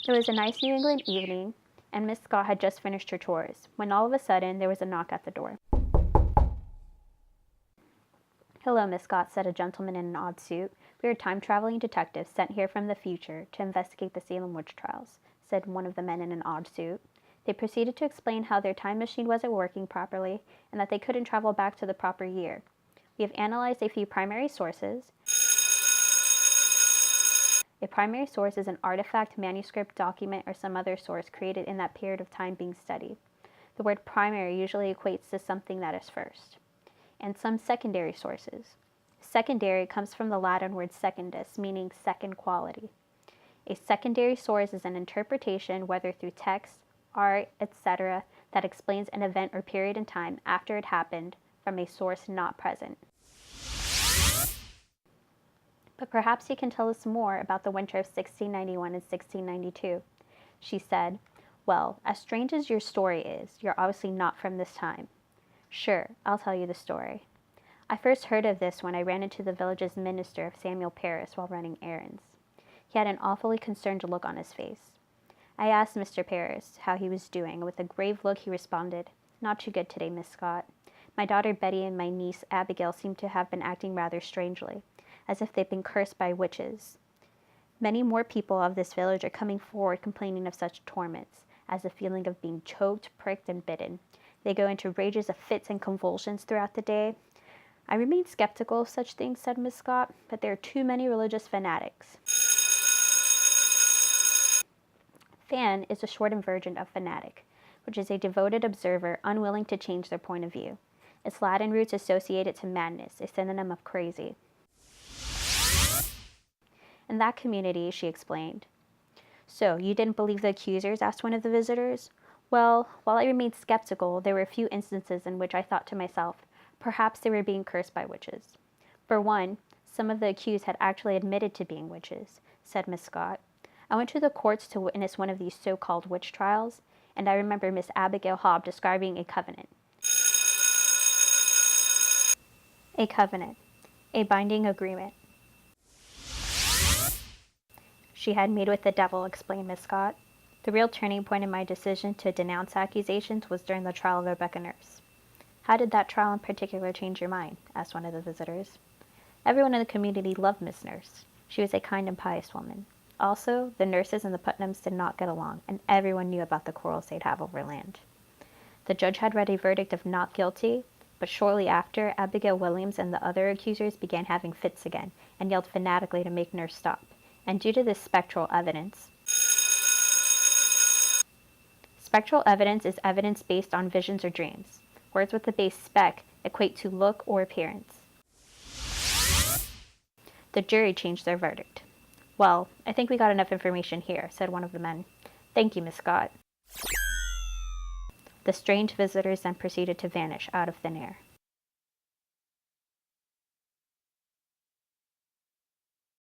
It was a nice New England evening, and Miss Scott had just finished her chores, when all of a sudden there was a knock at the door. "Hello, Miss Scott," said a gentleman in an odd suit. "We are time-traveling detectives sent here from the future to investigate the Salem witch trials," said one of the men in an odd suit. They proceeded to explain how their time machine wasn't working properly and that they couldn't travel back to the proper year. "We have analyzed a few primary sources. A primary source is an artifact, manuscript, document, or some other source created in that period of time being studied. The word primary usually equates to something that is first. And some secondary sources. Secondary comes from the Latin word secundus, meaning second quality. A secondary source is an interpretation, whether through text, art, etc., that explains an event or period in time after it happened from a source not present. But perhaps you can tell us more about the winter of 1691 and 1692. She said, "Well, as strange as your story is, you're obviously not from this time." "Sure, I'll tell you the story. I first heard of this when I ran into the village's minister, Samuel Paris, while running errands. He had an awfully concerned look on his face. I asked Mr. Paris how he was doing, and with a grave look he responded, 'Not too good today, Miss Scott. My daughter Betty and my niece Abigail seem to have been acting rather strangely, as if they'd been cursed by witches. Many more people of this village are coming forward complaining of such torments, as the feeling of being choked, pricked, and bitten. They go into rages of fits and convulsions throughout the day. I remain skeptical of such things,' said Miss Scott, 'but there are too many religious fanatics.'" Fan is a shortened version of fanatic, which is a devoted observer unwilling to change their point of view. Its Latin roots associate it to madness, a synonym of crazy. "In that community," she explained. "So, you didn't believe the accusers?" asked one of the visitors. "Well, while I remained skeptical, there were a few instances in which I thought to myself, perhaps they were being cursed by witches. For one, some of the accused had actually admitted to being witches," said Miss Scott. "I went to the courts to witness one of these so-called witch trials, and I remember Miss Abigail Hobb describing a covenant. A covenant. A binding agreement she had made with the devil," explained Miss Scott. "The real turning point in my decision to denounce accusations was during the trial of Rebecca Nurse." "How did that trial in particular change your mind?" asked one of the visitors. "Everyone in the community loved Miss Nurse. She was a kind and pious woman. Also, the nurses and the Putnams did not get along, and everyone knew about the quarrels they'd have over land. The judge had read a verdict of not guilty, but shortly after, Abigail Williams and the other accusers began having fits again and yelled fanatically to make Nurse stop. And due to this spectral evidence is evidence based on visions or dreams. Words with the base spec equate to look or appearance. The jury changed their verdict." "Well, I think we got enough information here," said one of the men. "Thank you, Miss Scott." The strange visitors then proceeded to vanish out of thin air.